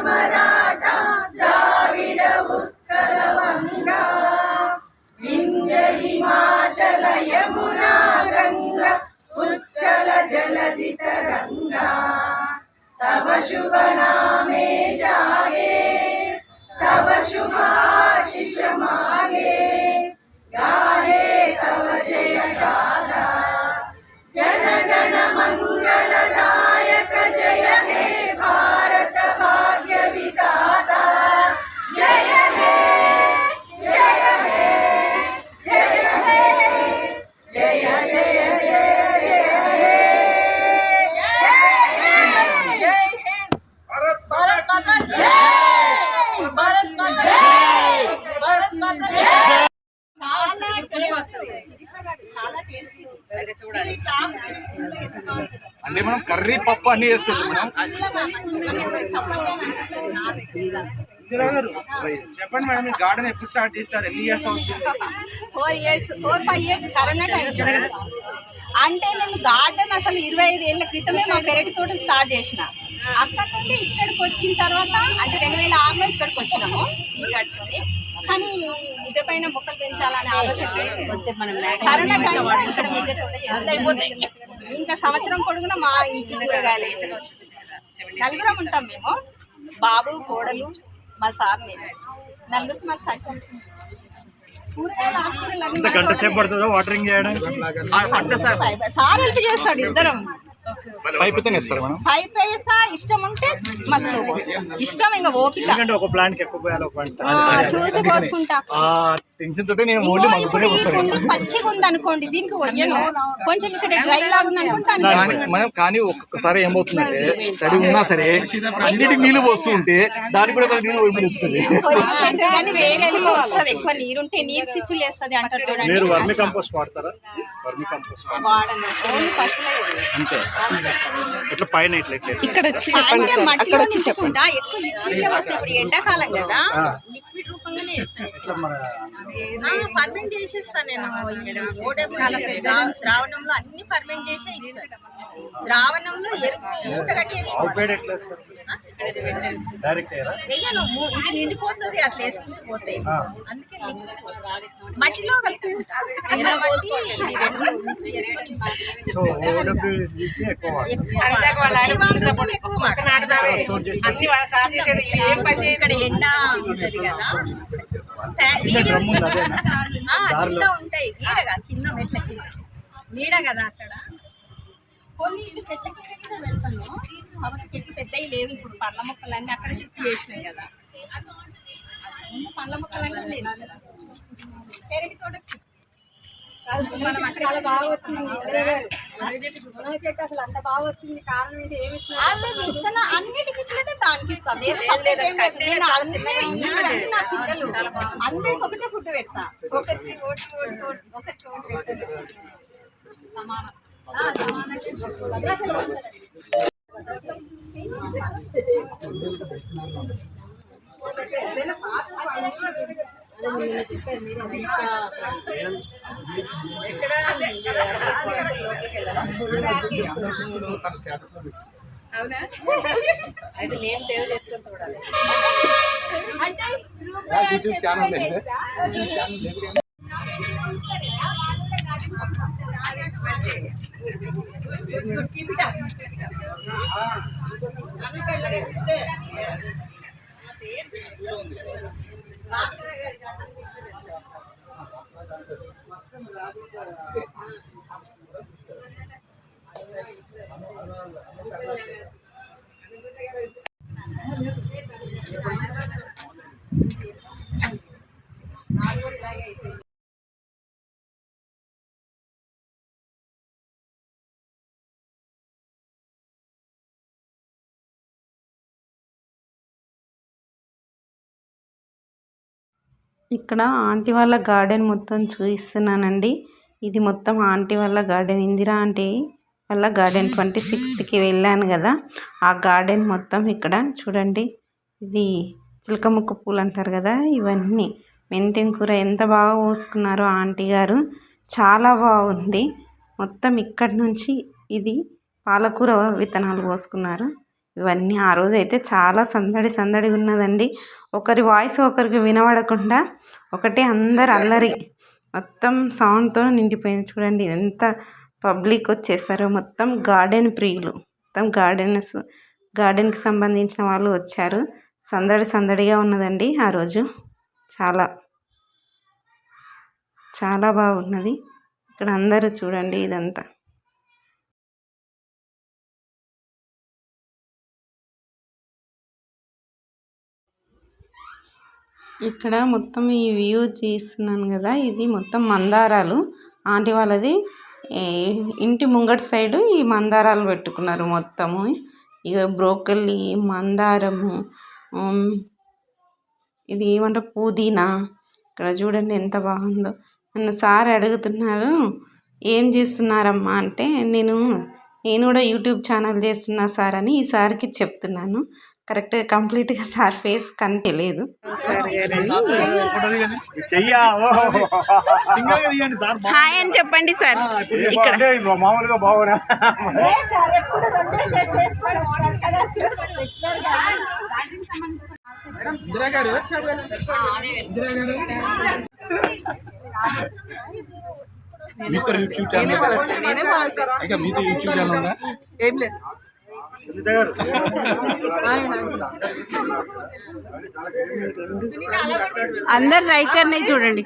మరాఠా ద్రావిడ ఉత్కల వంగా వింధ్య హిమాచల యమునా గంగా ఉచ్చల జలధి तरंगा तव शुभ नामे जागे तव शुभ आशीष मागे गाहे तव जय गाथा जन गण मंगलदायक जय हे भारत भाग्य विधाता जय हे जय हे जय हे जय जय అంటే మనం కర్రీ పప్పు అన్ని చేసుకోవచ్చు మేడం. చెప్పండి మేడం, ఈ గార్డెన్ ఎప్పుడు స్టార్ట్ చేస్తారు? ఎన్ని ఇయర్స్ అవుతుంది? 4 years కరోనా టైం అంటే నేను గార్డెన్ అసలు 25 ఏళ్ల క్రితమే మా పెరటి తోట స్టార్ట్ చేసిన. అక్కడ నుండి ఇక్కడికి వచ్చిన తర్వాత అంటే 2006లో ఇక్కడికి వచ్చినాము ఈ గట్టుకొని. కానీ మిద్దె పైన మొక్కలు పెంచాలనే ఆలోచన కరోనా టైంలో ఇక్కడ మిద్దె తోట అయిపోతాయి. ఇంకా సంవత్సరం పొడుగున మా ఇంటి కూరగాయలు నలుగురం ఉంటాం మేము, బాబు కోడలు మా సార్ నేను. నలుగురికి మాకు సైకిల్ గంట సేపు పడుతుందో వాటరింగ్ చేయడానికి? సార్ హెల్ప్ చేస్తాడు. ఇద్దరం పైప్ ఇస్తారు మనం. పైప్ వేస్తా, ఇష్టం ఉంటే మధ్యలో ఇష్టం ఇంకా ఓపిక. ఒక ప్లాంట్ ఎక్కువ పోయాలి, చూసి పోసుకుంటా. టెన్షన్ తోటి నేను ఓన్లీ ఇప్పుడు ఈ కుండి పచ్చిగా ఉంది అనుకోండి, దీనికి పోయాను కొంచెం ఇక్కడ డ్రై లాగా ఉంది అనుకుంటాను మనం. కానీ ఒక్కొక్కసారి ఏమవుతుందంటే తడి ఉన్నా సరే అన్నిటికి నీళ్లు పోస్తూ ఉంటే దానికి కూడా నీళ్ళు పోయిపోతుంది. కానీ వేరే వస్తుంది, ఎక్కువ నీరుంటే నీరు సిచ్చులు వేస్తుంది అంటారు. మీరు వర్మి కంపోస్ట్ వాడతారా? వర్మి కంపోస్ట్ వాడను, ఓన్లీ పశువులే. అంతే. ఇట్లా పైన ఇట్లా ఇక్కడ మట్టిలో నింపుకుంటా. ఎక్కువ లిక్విడ్ వస్తాయి. ఇప్పుడు ఎండాకాలం కదా, లిక్విడ్ రూపంగానే వేస్తాను. ఫర్మెంట్ చేసేస్తాను నేను. చాలా ద్రావణంలో అన్ని ఫర్మెంట్ చేసే ఇస్తాను. ద్రావణంలో ఎరుపు మూట కట్టి వేయను, ఇది నిండిపోతుంది అట్లా వేసుకుంటూ పోతే. అందుకే లిక్విడ్ మట్టిలో కలుపుకుంటా. ఇక్కడ ఎండ ఉంటుంది కదా, కింద ఉంటాయి నీడ కదా, కింద మెట్ల కింద నీడ కదా. అక్కడ కొన్ని చెట్ల కింద కూడా వెళ్తాను. కాబట్టి చెట్లు పెద్దవి లేవు ఇప్పుడు. పండ్ల మొక్కలన్నీ అక్కడ షిఫ్ట్ చేసినాయి కదా. పండ్ల మొక్కలన్నీ లేదు. పెరటి తోట చాలా బాగా వచ్చింది. చెట్టు అసలు అంత బాగా వచ్చింది. కారణం ఏంటి? ఏమి విత్తన అన్నిటికి ఇచ్చినట్టే దానికి ఇస్తాం. నా పిల్లలు అందరికి ఒకటే ఫుడ్ పెడతా. ఒకటి సమానం. చెప్పారు మీరు అవునా? అయితే నేను సేవ్ చేసుకొని చూడాలి. ఇక్కడ ఆంటీ వాళ్ళ గార్డెన్ మొత్తం చూపిస్తున్నానండి. ఇది మొత్తం ఆంటీ వాళ్ళ గార్డెన్, ఇందిరా ఆంటీ వాళ్ళ గార్డెన్. 26కి వెళ్ళాను కదా, ఆ గార్డెన్ మొత్తం ఇక్కడ చూడండి. ఇది చిలకముక్క పూలు అంటారు కదా, ఇవన్నీ మెంతెం కూర ఎంత బాగా పోసుకున్నారో ఆంటీ గారు, చాలా బాగుంది. మొత్తం ఇక్కడి నుంచి ఇది పాలకూర విత్తనాలు పోసుకున్నారు. ఇవన్నీ ఆ రోజు అయితే చాలా సందడిగా ఉన్నదండి. ఒకరి వాయిస్ ఒకరికి వినబడకుండా ఒకటే అందరు అల్లరి మొత్తం సౌండ్తో నిండిపోయింది. చూడండి ఎంత పబ్లిక్ వచ్చేసారో, మొత్తం గార్డెన్ ప్రియులు, మొత్తం గార్డెన్కి సంబంధించిన వాళ్ళు వచ్చారు. సందడిగా ఉన్నదండి ఆ రోజు. చాలా బాగున్నది. ఇక్కడ అందరూ చూడండి ఇదంతా. ఇక్కడ మొత్తం ఈ వ్యూ తీస్తున్నాను కదా, ఇది మొత్తం మందారాలు. ఆంటీ వాళ్ళది ఇంటి ముంగటి సైడు ఈ మందారాలు పెట్టుకున్నారు మొత్తము. ఇక బ్రోకల్లీ, మందారము, ఇది ఏమంటారు పుదీనా. ఇక్కడ చూడండి ఎంత బాగుందో. నన్ను సార్ అడుగుతున్నారు ఏం చేస్తున్నారమ్మా అంటే, నేను కూడా యూట్యూబ్ ఛానల్ చేస్తున్నా సార్ అని ఈ సార్కి చెప్తున్నాను. కరెక్ట్గా కంప్లీట్గా సార్ ఫేస్ కనిపించలేదు. సార్ గారని హాయ్ అని చెప్పండి సార్. ఇక్కడ మామూలుగా బాగున్నా యూట్యూబ్ ఛానల్ ఏం లేదు. అందరు రైట్ టర్న్ అయ్యి చూడండి.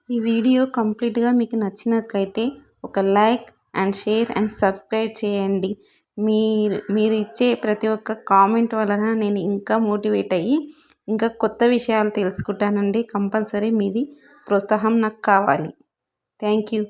ఈ వీడియో కంప్లీట్గా మీకు నచ్చినట్లయితే ఒక like and share and subscribe చేయండి. మీరు ఇచ్చే ప్రతి ఒక్క కామెంట్ వలన నేను ఇంకా మోటివేట్ అయ్యి ఇంకా కొత్త విషయాలు తెలుసుకుంటానండి. కంపల్సరీ మీది ప్రోత్సాహం నాకు కావాలి. Thank you.